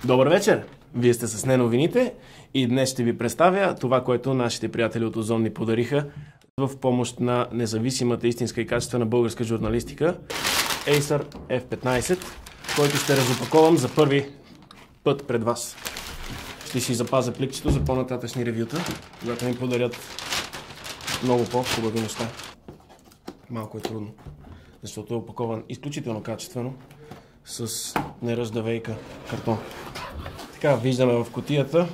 Добър вечер! Вие сте с новините и днес ще ви представя това, което нашите приятели от Озон ни подариха в помощ на независимата, истинска и качествена българска журналистика Acer F15, който ще разопаковам за първи път пред вас. Ще си запазя пликчето за по-нататъчни ревюта, когато ми подарят много по-хубави неща. Малко е трудно, защото е опакован изключително качествено с неръждавейка картон. Така, виждаме в кутията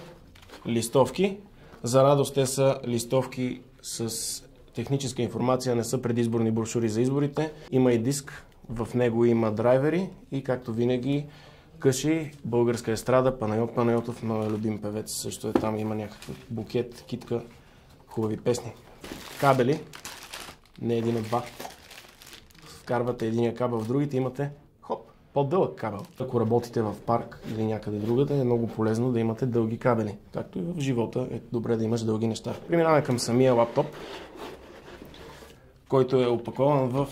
листовки. За радост те са листовки с техническа информация, не са предизборни брошури за изборите. Има и диск, в него има драйвери и както винаги къши, българска естрада, Панайот Панайотов, моят любим певец, също е там, има някакъв букет, китка, хубави песни. Кабели, не един, а два. Вкарвате единия кабел в другите, имате по-дълъг кабел. Ако работите в парк или някъде другаде, е много полезно да имате дълги кабели. Както и в живота е добре да имаш дълги неща. Преминаваме към самия лаптоп, който е опакован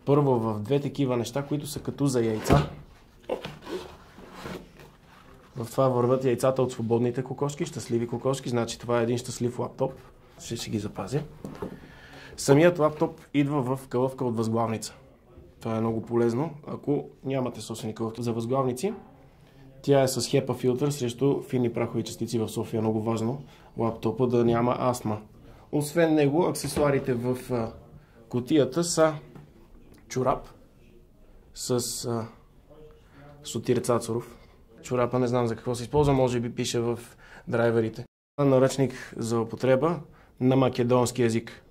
първо в две такива неща, които са като за яйца. В това върват яйцата от свободните кокошки, щастливи кокошки, значи това е един щастлив лаптоп. Ще ги запазя. Самият лаптоп идва в калъвка от възглавница. Това е много полезно, ако нямате собствени калъвки за възглавници. Тя е с HEPA филтър срещу фини прахови частици в София. Много важно лаптопа да няма астма. Освен него, аксесуарите в кутията са чорап с Сотир Цацаров. Чорапа не знам за какво се използва, може би пише в драйверите. Наръчник за употреба на македонски език.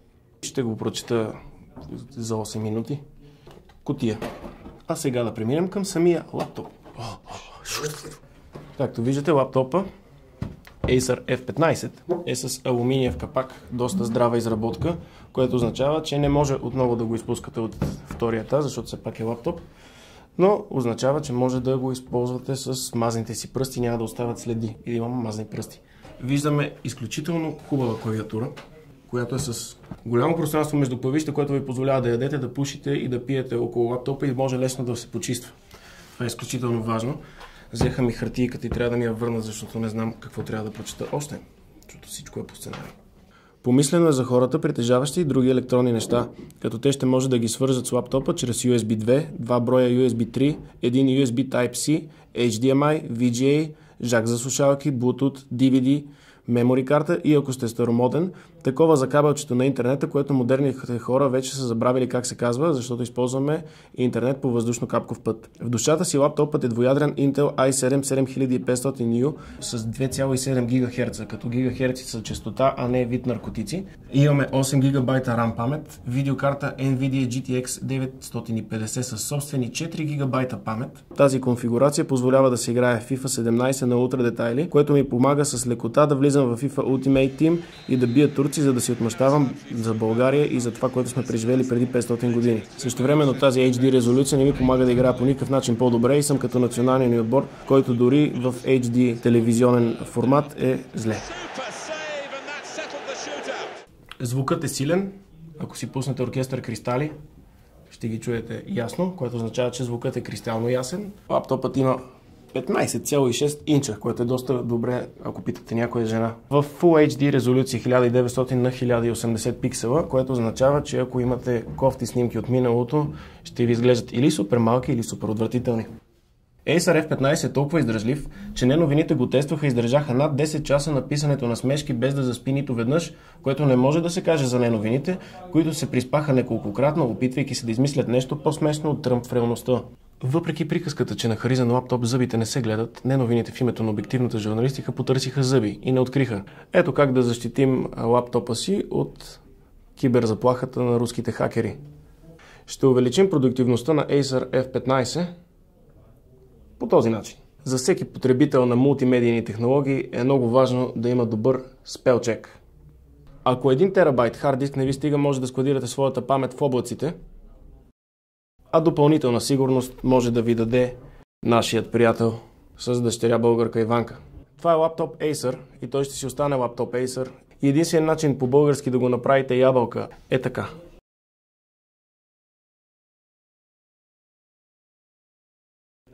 Ще го прочета за 8 минути. Кутия. А сега да преминем към самия лаптоп. Както виждате, лаптопа Acer F15 е с алуминиев капак, доста здрава изработка, което означава, че не може отново да го изпускате от втория етаж, защото все пак е лаптоп, но означава, че може да го използвате с мазните си пръсти, няма да остават следи или имам мазни пръсти. Виждаме изключително хубава клавиатура, която е с голямо пространство между клавишите, което ви позволява да ядете, да пушите и да пиете около лаптопа и може лесно да се почиства. Това е изключително важно. Взеха ми хартийката и трябва да ми я върнат, защото не знам какво трябва да прочета още, защото всичко е по сценарий. Помислено е за хората, притежаващи и други електронни неща, като те ще може да ги свържат с лаптопа чрез USB 2, два броя USB 3, един USB Type-C, HDMI, VGA, жак за слушалки, Bluetooth, DVD, мемори карта и ако сте старомоден, такова за кабелчето на интернета, което модерните хора вече са забравили как се казва, защото използваме интернет по въздушно-капков път. В душата си лаптопът е двуядрен Intel i7 7500U с 2,7 ГГц, като гигахерци са честота, а не вид наркотици. Имаме 8 ГБ RAM памет, видеокарта NVIDIA GTX 950 с собствени 4 ГБ памет. Тази конфигурация позволява да се играе в FIFA 17 на ултра детайли, което ми помага с лекота да влизам в FIFA Ultimate Team и да бия турци, за да си отмъщавам за България и за това, което сме преживели преди 500 години. Същевременно тази HD резолюция не ми помага да играя по никакъв начин по-добре и съм като националния ни отбор, който дори в HD телевизионен формат е зле. Звукът е силен. Ако си пуснете оркестър Кристали, ще ги чуете ясно, което означава, че звукът е кристално ясен. Лаптопът има 15,6 инча, което е доста добре, ако питате някоя жена. В Full HD резолюция 1900 на 1080 пиксела, което означава, че ако имате кофти снимки от миналото, ще ви изглеждат или супер малки, или супер отвратителни. Acer F15 е толкова издръжлив, че новините го тестваха и издържаха над 10 часа на писането на смешки без да заспи нито веднъж, което не може да се каже за новините, които се приспаха неколкократно, опитвайки се да измислят нещо по-смешно от Тръмп в реалността. Въпреки приказката, че на харизан лаптоп зъбите не се гледат, новините в името на обективната журналистика потърсиха зъби и не откриха. Ето как да защитим лаптопа си от киберзаплахата на руските хакери. Ще увеличим продуктивността на Acer F15 по този начин. За всеки потребител на мултимедийни технологии е много важно да има добър спелчек. Ако 1 терабайт хард диск не ви стига, може да складирате своята памет в облаците, а допълнителна сигурност може да ви даде нашият приятел с дъщеря българка Иванка. Това е лаптоп Acer и той ще си остане лаптоп Acer. И единствен начин по български да го направите ябълка е така.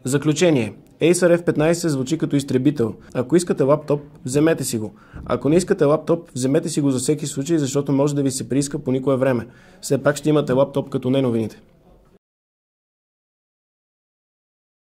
Заключение. Acer F15 звучи като изтребител. Ако искате лаптоп, вземете си го. Ако не искате лаптоп, вземете си го за всеки случай, защото може да ви се прииска по никое време. Все пак ще имате лаптоп като не новините.